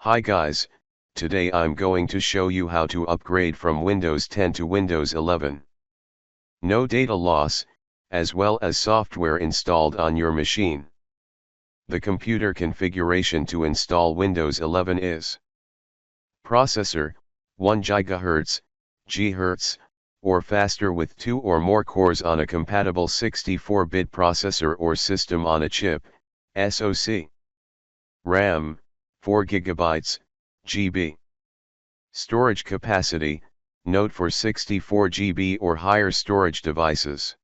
Hi guys, today I'm going to show you how to upgrade from Windows 10 to Windows 11. No data loss, as well as software installed on your machine. The computer configuration to install Windows 11 is processor, 1 GHz, GHz, or faster with 2 or more cores on a compatible 64-bit processor or system on a chip, SoC. RAM, 4 GB, GB. Storage capacity, note for 64 GB or higher storage devices.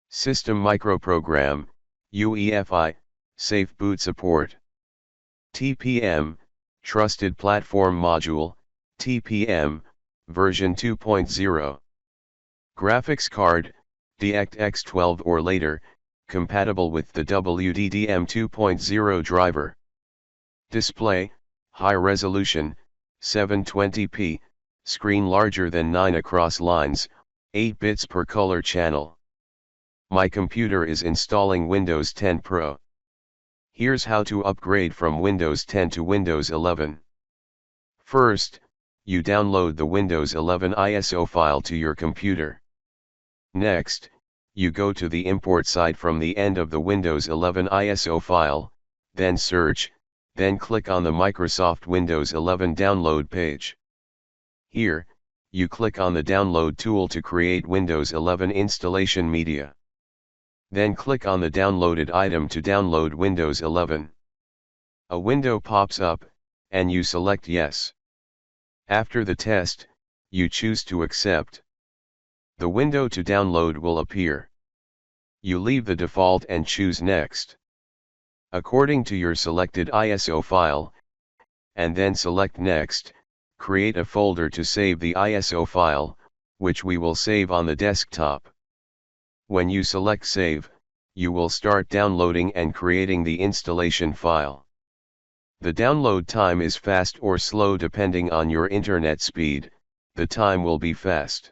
System microprogram, UEFI, safe boot support. TPM, Trusted Platform Module, TPM, version 2.0. Graphics card, DirectX 12 or later, compatible with the WDDM 2.0 driver. Display, high resolution, 720p, screen larger than 9 across lines, 8 bits per color channel. My computer is installing Windows 10 Pro. Here's how to upgrade from Windows 10 to Windows 11. First, you download the Windows 11 ISO file to your computer. Next, you go to the import site from the end of the Windows 11 ISO file, then search, then click on the Microsoft Windows 11 download page. Here, you click on the download tool to create Windows 11 installation media. Then click on the downloaded item to download Windows 11. A window pops up, and you select Yes. After the test, you choose to accept. The window to download will appear. You leave the default and choose Next. According to your selected ISO file, and then select Next, create a folder to save the ISO file, which we will save on the desktop. When you select Save, you will start downloading and creating the installation file. The download time is fast or slow depending on your internet speed. The time will be fast.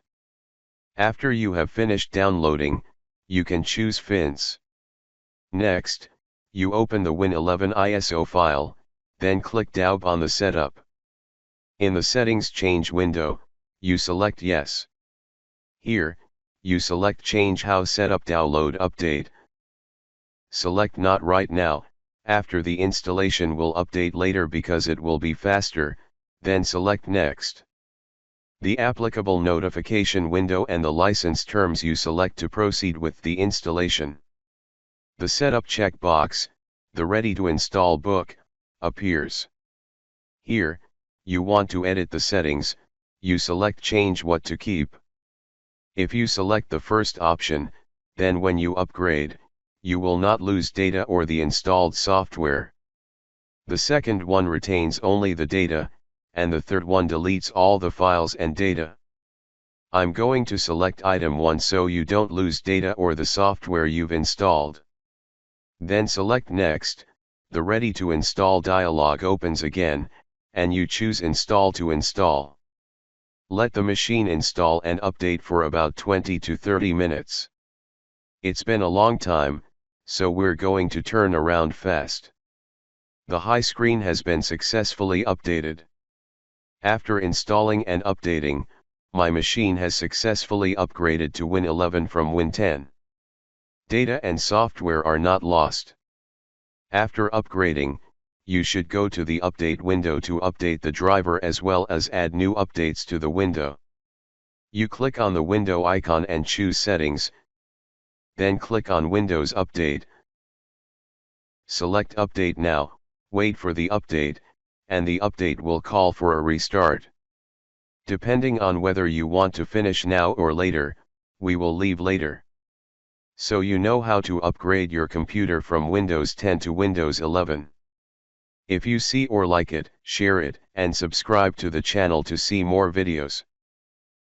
After you have finished downloading, you can choose Finish. Next, you open the Win11 ISO file, then click Download on the setup. In the Settings Change window, you select Yes. Here, you select Change How Setup Download Update. Select Not right now, after the installation will update later because it will be faster, then select Next. The applicable notification window and the license terms you select to proceed with the installation. The Setup checkbox, the Ready to Install book, appears. Here, you want to edit the settings, you select Change What to Keep. If you select the first option, then when you upgrade, you will not lose data or the installed software. The second one retains only the data, and the third one deletes all the files and data. I'm going to select item 1 so you don't lose data or the software you've installed. Then select Next, the Ready to Install dialog opens again, and you choose Install to install. Let the machine install and update for about 20 to 30 minutes. It's been a long time, so we're going to turn around fast. The high screen has been successfully updated. After installing and updating, my machine has successfully upgraded to Win 11 from Win 10. Data and software are not lost. After upgrading, you should go to the Update window to update the driver as well as add new updates to the window. You click on the window icon and choose Settings. Then click on Windows Update. Select Update Now, wait for the update, and the update will call for a restart. Depending on whether you want to finish now or later, we will leave later. So you know how to upgrade your computer from Windows 10 to Windows 11. If you see or like it, share it, and subscribe to the channel to see more videos.